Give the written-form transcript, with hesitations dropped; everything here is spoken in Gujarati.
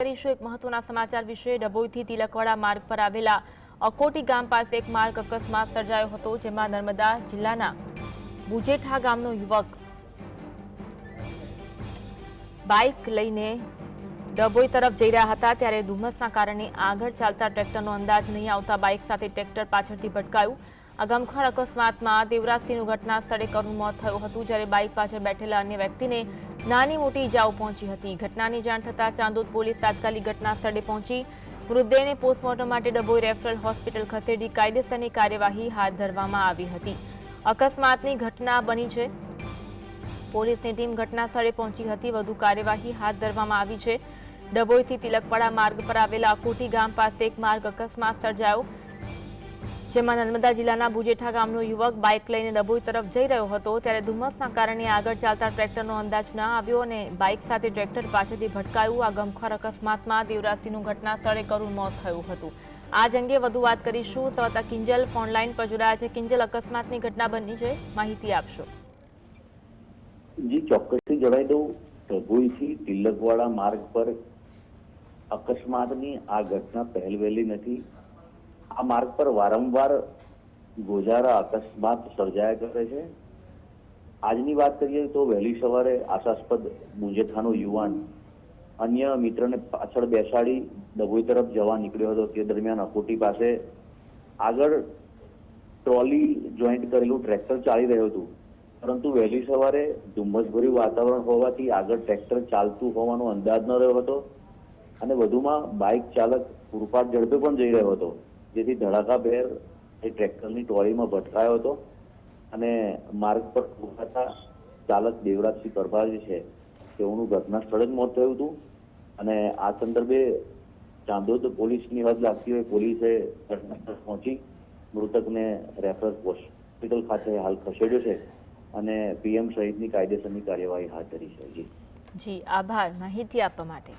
કરીશું એક મહત્વના સમાચાર વિશે। ડભોઈથી તિલકવાડા માર્ગ પર આવેલા અકોટી ગામ પાસે એક માર્ગ અકસ્માત સર્જાયો હતો, જેમાં નર્મદા જિલ્લાના બુજેઠા ગામનો યુવક બાઇક લઈને ડભોઈ તરફ જઈ રહ્યા હતા, ત્યારે ધુમ્મસના કારણે આગળ ચાલતા ટ્રેક્ટરનો અંદાજ નહીં આવતા બાઇક સાથે ટ્રેક્ટર પાછળથી ભટકાયું। આ ગમખ્વાર અકસ્માતમાં દેવરાજસિંહનું ઘટના સ્થળે કરુણ મોત થયું હતું, જ્યારે બાઇક પાછળ બેઠેલા અન્ય વ્યક્તિને નાની મોટી ઇજાઓ પહોંચી હતી। ઘટનાની જાણ થતાં ચાંદોદ પોલીસ તાત્કાલિક ઘટના સ્થળે પહોંચી મૃતદેહને પોસ્ટમોર્ટમ માટે ડભોઈ રેફરલ હોસ્પિટલ ખસેડી કાયદેસરની કાર્યવાહી હાથ ધરવામાં આવી હતી। અકસ્માતની ઘટના બની છે, પોલીસની ટીમ ઘટના સ્થળે પહોંચી હતી, વધુ કાર્યવાહી હાથ ધરવામાં આવી છે। ડભોઈથી તિલકવાડા માર્ગ પર આવેલા અકોટી ગામ પાસે એક માર્ગ અકસ્માત સર્જાયો, જેમાં નર્મદા જિલ્લાના બુજેઠા ગામનો યુવક બાઇક લઈને ડભોઈ તરફ જઈ રહ્યો હતો, ત્યારે ધુમ્મસના કારણે આગળ ચાલતા ટ્રેક્ટરનો અંદાજ ન આવ્યો અને બાઇક સાથે ટ્રેક્ટર પાછળથી ભટકાયું। આ ગમખ્વાર અકસ્માતમાં દેવરાજસિંહનું ઘટના સ્થળે કરુણ મોત થયું હતું। આ અંગે વધુ વાત કરીશું। સંવાદદાતા કિંજલ ફોનલાઈન પર જોડાયા છે। કિંજલ, અકસ્માતની ઘટના બની છે, માહિતી આપશો। જી ચોક્કસથી જણાવી દઉં, ડભોઈથી તિલકવાડા માર્ગ પર અકસ્માતની આ ઘટના પહેલવહેલી નથી। આ માર્ગ પર વારંવાર ગોજારા અકસ્માત સર્જાયા કરે છે। આજની વાત કરીએ તો વહેલી સવારે આશાસ્પદ બુજેઠાનો યુવાન અન્ય મિત્રને પાછળ બેસાડી ડભોઈ તરફ જવા નીકળ્યો હતો। તે દરમિયાન અકોટી પાસે આગળ ટ્રોલી જોઈન્ટ કરેલું ટ્રેક્ટર ચાલી રહ્યું હતું, પરંતુ વહેલી સવારે ધુમ્મસભર્યું વાતાવરણ હોવાથી આગળ ટ્રેક્ટર ચાલતું હોવાનો અંદાજ ન રહ્યો હતો અને વધુમાં બાઇક ચાલક પૂરપાટ ઝડપે પણ જઈ રહ્યો હતો, જેથી ધડાકાભેર એ ટ્રેક્ટરની ટ્રોલીમાં ભટકાયો હતો અને માર્ગ પર ઠોકાતા ચાલક દેવરાજસિંહ પરભાર જે છે તેઓનું ઘટના સ્થળે જ મોત થયું હતું અને આ સંદર્ભે ચાંદોદ પોલીસની હદ લાગતી હોય પોલીસે ઘટના સ્થળે પહોંચી મૃતકને રેફરલ હોસ્પિટલ ખાતે હાલ ખસેડ્યો છે અને પીએમ સહિતની કાયદેસરની કાર્યવાહી હાથ ધરી છે। જી, આભાર માહિતી આપવા માટે।